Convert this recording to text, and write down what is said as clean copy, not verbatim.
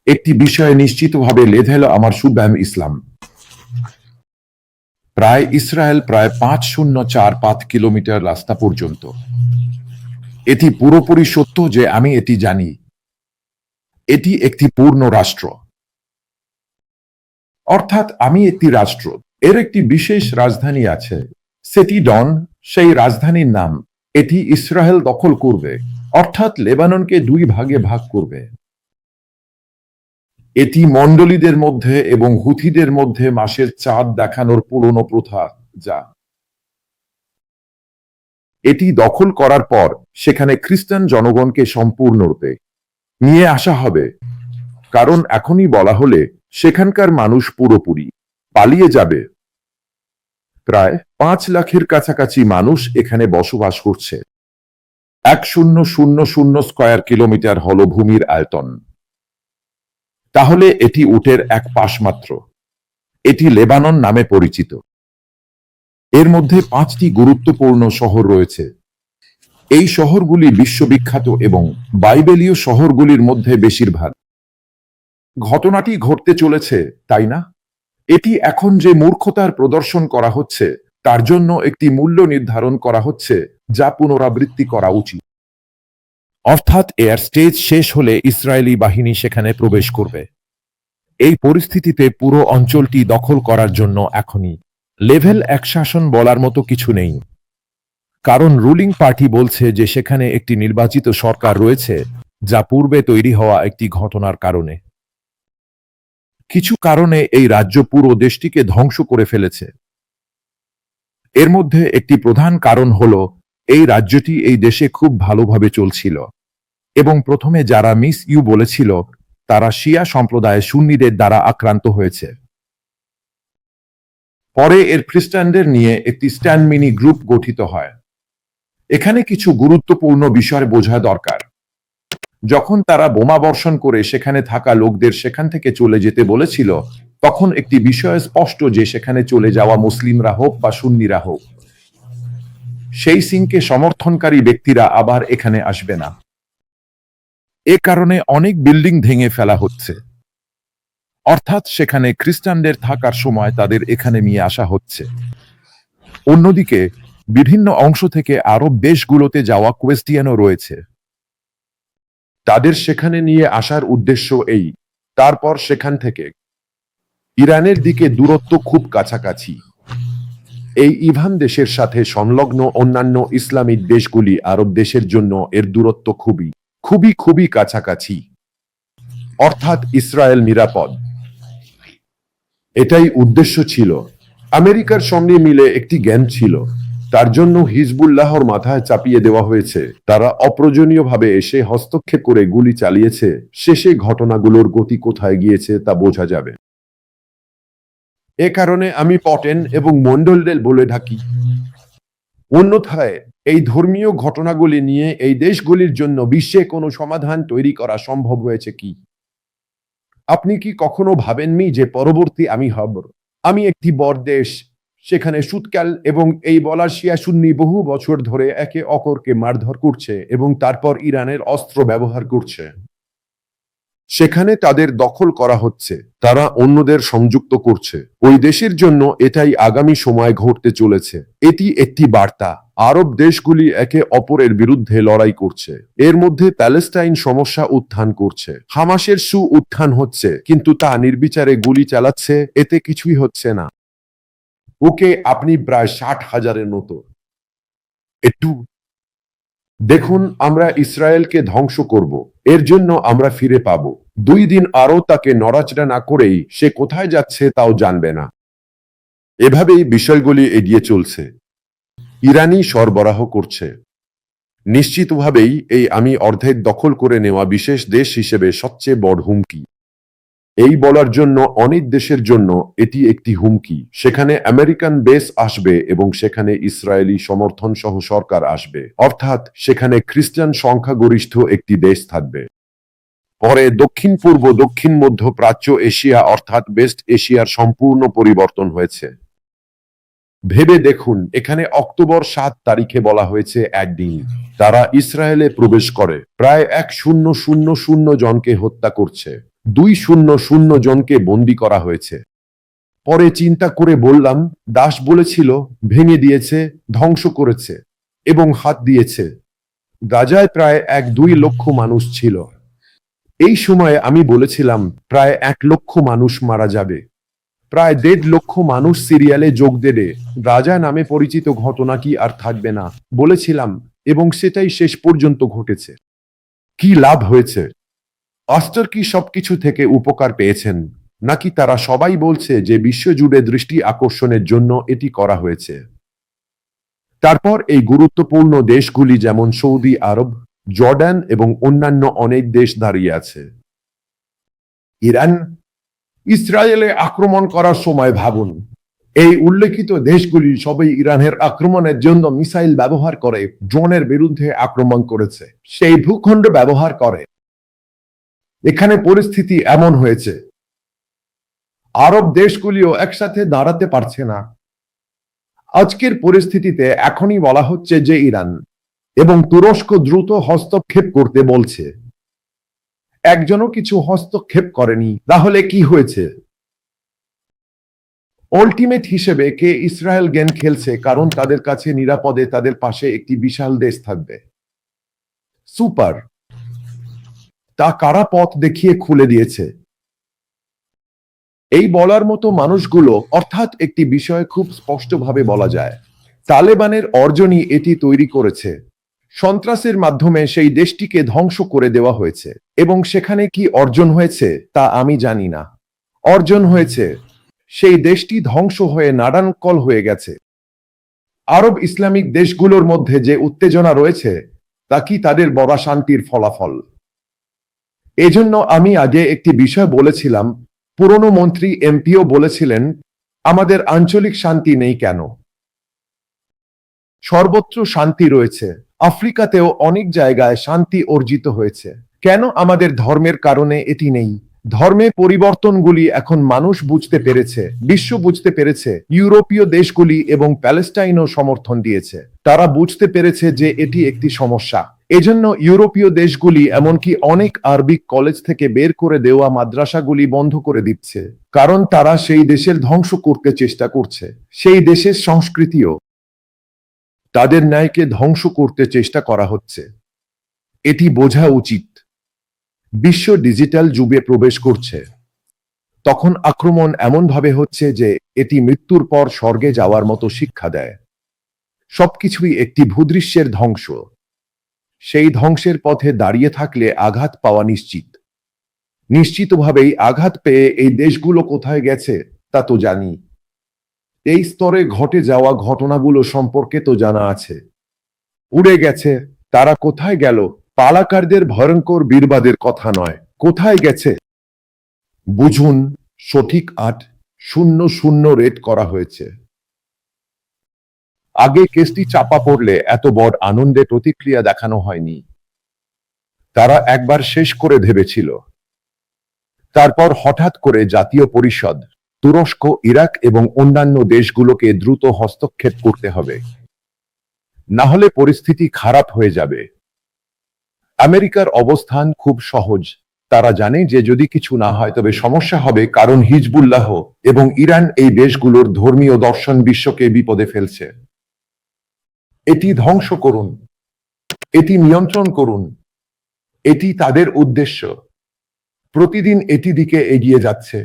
একটি বিষয়ে নিশ্চিতভাবে লেভেল আমার সুব্যাম ইসলাম প্রায় ইসরায়েল প্রায় 5045 কিলোমিটার রাস্তা পর্যন্ত। এটি পুরোপুরি সত্য যে আমি এটি জানি। এটি একটি পূর্ণ রাষ্ট্র, অর্থাৎ আমি একটি রাষ্ট্র। এর একটি বিশেষ রাজধানী আছে, সেটি ডন, সেই রাজধানীর নাম। এটি ইসরায়েল দখল করবে, অর্থাৎ লেবাননকে দুই ভাগে ভাগ করবে। এটি মণ্ডলীদের মধ্যে এবং হুথিদের মধ্যে মাসের চাঁদ দেখানোর পুরনো প্রথা, যা এটি দখল করার পর সেখানে খ্রিস্টান জনগণকে সম্পূর্ণরূপে নিয়ে আসা হবে, কারণ এখনই বলা হলে সেখানকার মানুষ পুরোপুরি পালিয়ে যাবে। প্রায় 5 লাখের কাছাকাছি মানুষ এখানে বসবাস করছে। 1000 স্কয়ার কিলোমিটার হল ভূমির আয়তন। তাহলে এটি উটের এক পাশ মাত্র। এটি লেবানন নামে পরিচিত। এর মধ্যে 5টি গুরুত্বপূর্ণ শহর রয়েছে। এই শহরগুলি বিশ্ববিখ্যাত এবং বাইবেলীয় শহরগুলির মধ্যে বেশিরভাগ। ঘটনাটি ঘটতে চলেছে, তাই না? এটি এখন যে মূর্খতার প্রদর্শন করা হচ্ছে তার জন্য একটি মূল্য নির্ধারণ করা হচ্ছে, যা পুনরাবৃত্তি করা উচিত। অর্থাৎ এয়ার স্টেজ শেষ হলে ইসরায়েলি বাহিনী সেখানে প্রবেশ করবে। এই পরিস্থিতিতে পুরো অঞ্চলটি দখল করার জন্য এখনই লেভেল 1 শাসন বলার মতো কিছু নেই, কারণ রুলিং পার্টি বলছে যে সেখানে একটি নির্বাচিত সরকার রয়েছে, যা পূর্বে তৈরি হওয়া একটি ঘটনার কারণে। কিছু কারণে এই রাজ্য পুরো দেশটিকে ধ্বংস করে ফেলেছে। এর মধ্যে একটি প্রধান কারণ হল এই রাজ্যটি এই দেশে খুব ভালোভাবে চলছিল এবং প্রথমে যারা মিস ইউ বলেছিল তারা শিয়া সম্প্রদায় সুন্নিদের দ্বারা আক্রান্ত হয়েছে। পরে এর খ্রিস্টানদের নিয়ে একটি স্ট্যান্ড মিনি গ্রুপ গঠিত হয়। এখানে কিছু গুরুত্বপূর্ণ বিষয় বোঝা দরকার। যখন তারা বোমা বর্ষণ করে সেখানে থাকা লোকদের সেখান থেকে চলে যেতে বলেছিল, তখন একটি বিষয় স্পষ্ট যে সেখানে চলে যাওয়া মুসলিমরা হোক বা সুন্নিরা হোক, সেই সিংকে সমর্থনকারী ব্যক্তিরা আবার এখানে আসবে না। এ কারণে অনেক বিল্ডিং ভেঙে ফেলা হচ্ছে, অর্থাৎ সেখানে খ্রিস্টানদের থাকার সময় তাদের এখানে নিয়ে আসা হচ্ছে। অন্যদিকে বিভিন্ন অংশ থেকে আরব দেশগুলোতে যাওয়া ক্রিস্টিয়ানও রয়েছে। তাদের সেখানে নিয়ে আসার উদ্দেশ্য এই। তারপর সেখান থেকে ইরানের দিকে দূরত্ব খুব কাছাকাছি। এই ইভান দেশের সাথে সংলগ্ন অন্যান্য ইসলামিক দেশগুলি আরব দেশের জন্য এর দূরত্ব খুবই খুবই খুবই কাছাকাছি, অর্থাৎ ইসরায়েল নিরাপদ। এটাই উদ্দেশ্য ছিল। আমেরিকার সঙ্গে মিলে একটি জ্ঞান ছিল, তার জন্য হিজবুল্লাহর মাথায় চাপিয়ে দেওয়া হয়েছে। তারা অপ্রয়োজনীয়ভাবে এসে হস্তক্ষেপ করে গুলি চালিয়েছে। শেষে ঘটনাগুলোর গতি কোথায় গিয়েছে তা বোঝা যাবে। এ কারণে আমি পটেন এবং মন্ডলদের বলে থাকি, অন্যথায় এই ধর্মীয় ঘটনাগুলি নিয়ে এই দেশগুলির জন্য বিশ্বে কোনো সমাধান তৈরি করা সম্ভব হয়েছে কি? আপনি কি কখনো ভাবেননি যে পরবর্তী আমি হব? আমি একটি বড় দেশ, সেখানে সুৎকাল এবং এই বলার শিয়া সুন্নি বহু বছর ধরে একে অপরকে মারধর করছে এবং তারপর ইরানের অস্ত্র ব্যবহার করছে। সেখানে তাদের দখল করা হচ্ছে, তারা অন্যদের সংযুক্ত করছে। ওই দেশের জন্য এটাই আগামী সময় ঘটতে চলেছে। এটি একটি বার্তা। আরব দেশগুলি একে অপরের বিরুদ্ধে লড়াই করছে। এর মধ্যে প্যালেস্টাইন সমস্যা উত্থান করছে। হামাসের উত্থান হচ্ছে, কিন্তু তা নির্বিচারে গুলি চালাচ্ছে, এতে কিছুই হচ্ছে না। ওকে, আপনি প্রায় 60,000-এর মতো। একটু দেখুন, আমরা ইসরায়েলকে ধ্বংস করব, এর জন্য আমরা ফিরে পাব। 2 দিন আরও তাকে নড়াচড়া না করেই সে কোথায় যাচ্ছে তাও জানবে না। এভাবেই বিষয়গুলি এগিয়ে চলছে। ইরানি সরবরাহ করছে। নিশ্চিতভাবেই এই আমি অর্ধেক দখল করে নেওয়া বিশেষ দেশ হিসেবে সবচেয়ে বড় হুমকি। এই বলার জন্য অনেক দেশের জন্য এটি একটি হুমকি। সেখানে আমেরিকান বেস আসবে এবং সেখানে ইসরায়েলি সমর্থন সহ সরকার আসবে, অর্থাৎ সেখানে খ্রিস্টান সংখ্যাগরিষ্ঠ একটি দেশ থাকবে। পরে দক্ষিণ পূর্ব দক্ষিণ মধ্য প্রাচ্য এশিয়া অর্থাৎ ওয়েস্ট এশিয়ার সম্পূর্ণ পরিবর্তন হয়েছে। ভেবে দেখুন, এখানে অক্টোবর 7 তারিখে বলা হয়েছে একদিন তারা ইসরায়েলে প্রবেশ করে প্রায় 1000 জনকে হত্যা করছে। 200 জনকে বন্দী করা হয়েছে। পরে চিন্তা করে বললাম, দাস বলেছিল ভেঙে দিয়েছে, ধ্বংস করেছে এবং হাত দিয়েছে। গাজায় প্রায় 1-2 লক্ষ মানুষ ছিল। এই সময়ে আমি বলেছিলাম প্রায় 1 লক্ষ মানুষ মারা যাবে। প্রায় 1.5 লক্ষ মানুষ সিরিয়ালে যোগ দেবে। গাজা নামে পরিচিত ঘটনা কি আর থাকবে না বলেছিলাম, এবং সেটাই শেষ পর্যন্ত ঘটেছে। কি লাভ হয়েছে? আস্টার কি সবকিছু থেকে উপকার পেয়েছেন, নাকি তারা সবাই বলছে যে বিশ্বজুড়ে দৃষ্টি আকর্ষণের জন্য এটি করা হয়েছে? তারপর এই গুরুত্বপূর্ণ দেশগুলি যেমন সৌদি আরব, জর্ডান এবং অন্যান্য অনেক দেশ দাঁড়িয়ে আছে। ইরান ইসরায়েলে আক্রমণ করার সময় ভাবুন, এই উল্লেখিত দেশগুলি সবই ইরানের আক্রমণের জন্য মিসাইল ব্যবহার করে ড্রোনের বিরুদ্ধে আক্রমণ করেছে, সেই ভূখণ্ড ব্যবহার করে। এখানে পরিস্থিতি এমন হয়েছে, আরব দেশগুলিও একসাথে দাঁড়াতে পারছে না। আজকের পরিস্থিতিতে এখনই বলা হচ্ছে যে ইরান এবং তুরস্ক দ্রুত হস্তক্ষেপ করতে বলছে। একজনও কিছু হস্তক্ষেপ করেনি, তাহলে কি হয়েছে? আল্টিমেট হিসেবে কে ইসরায়েল গেম খেলছে, কারণ তাদের কাছে নিরাপদে তাদের পাশে একটি বিশাল দেশ থাকবে। সুপার, তা কারা পথ দেখিয়ে খুলে দিয়েছে? এই বলার মতো মানুষগুলো, অর্থাৎ একটি বিষয় খুব স্পষ্টভাবে বলা যায়, তালেবানের অর্জনই এটি তৈরি করেছে। সন্ত্রাসের মাধ্যমে সেই দেশটিকে ধ্বংস করে দেওয়া হয়েছে, এবং সেখানে কি অর্জন হয়েছে তা আমি জানি না। অর্জন হয়েছে, সেই দেশটি ধ্বংস হয়ে নাডানকল হয়ে গেছে। আরব ইসলামিক দেশগুলোর মধ্যে যে উত্তেজনা রয়েছে, তা কি তাদের বড় শান্তির ফলাফল? এজন্য আমি আগে একটি বিষয় বলেছিলাম, পুরনো মন্ত্রী এমপিও বলেছিলেন, আমাদের আঞ্চলিক শান্তি নেই কেন? সর্বত্র শান্তি রয়েছে। আফ্রিকাতেও অনেক জায়গায় শান্তি অর্জিত হয়েছে। কেন আমাদের ধর্মের কারণে এটি নেই? ধর্মে পরিবর্তনগুলি এখন মানুষ বুঝতে পেরেছে, বিশ্ব বুঝতে পেরেছে। ইউরোপীয় দেশগুলি এবং প্যালেস্টাইনও সমর্থন দিয়েছে। তারা বুঝতে পেরেছে যে এটি একটি সমস্যা। এজন্য ইউরোপীয় দেশগুলি এমনকি অনেক আরবিক কলেজ থেকে বের করে দেওয়া মাদ্রাসাগুলি বন্ধ করে দিচ্ছে, কারণ তারা সেই দেশের ধ্বংস করতে চেষ্টা করছে। সেই দেশের সংস্কৃতিও, তাদের ন্যায়কে ধ্বংস করতে চেষ্টা করা হচ্ছে। এটি বোঝা উচিত। বিশ্ব ডিজিটাল যুগে প্রবেশ করছে। তখন আক্রমণ এমনভাবে হচ্ছে যে এটি মৃত্যুর পর স্বর্গে যাওয়ার মতো শিক্ষা দেয়। সবকিছুই একটি ভূদৃশ্যের ধ্বংস। সেই ধ্বংসের পথে দাঁড়িয়ে থাকলে আঘাত পাওয়া নিশ্চিত। নিশ্চিতভাবেই আঘাত পেয়ে এই দেশগুলো কোথায় গেছে তা তো জানি। এই স্তরে ঘটে যাওয়া ঘটনাগুলো সম্পর্কে তো জানা আছে। উড়ে গেছে, তারা কোথায় গেল? পালাকারদের ভয়ঙ্কর বীরবাদের কথা নয়, কোথায় গেছে? বুঝুন, সঠিক 800 রেট করা হয়েছে। আগে কেসটি চাপা পড়লে এত বড় আনন্দে প্রতিক্রিয়া দেখানো হয়নি। তারা একবার শেষ করে ভেবেছিল। তারপর হঠাৎ করে জাতীয় পরিষদ, তুরস্ক, ইরাক এবং অন্যান্য দেশগুলোকে দ্রুত হস্তক্ষেপ করতে হবে, না হলে পরিস্থিতি খারাপ হয়ে যাবে। আমেরিকার অবস্থান খুব সহজ। তারা জানে যে যদি কিছু না হয় তবে সমস্যা হবে, কারণ হিজবুল্লাহ এবং ইরান এই দেশগুলোর ধর্মীয় দর্শন বিশ্বকে বিপদে ফেলছে। এটি ধ্বংস করুন, এটি নিয়ন্ত্রণ করুন, এটি তাদের উদ্দেশ্য। প্রতিদিন এটি দিকে এগিয়ে যাচ্ছে।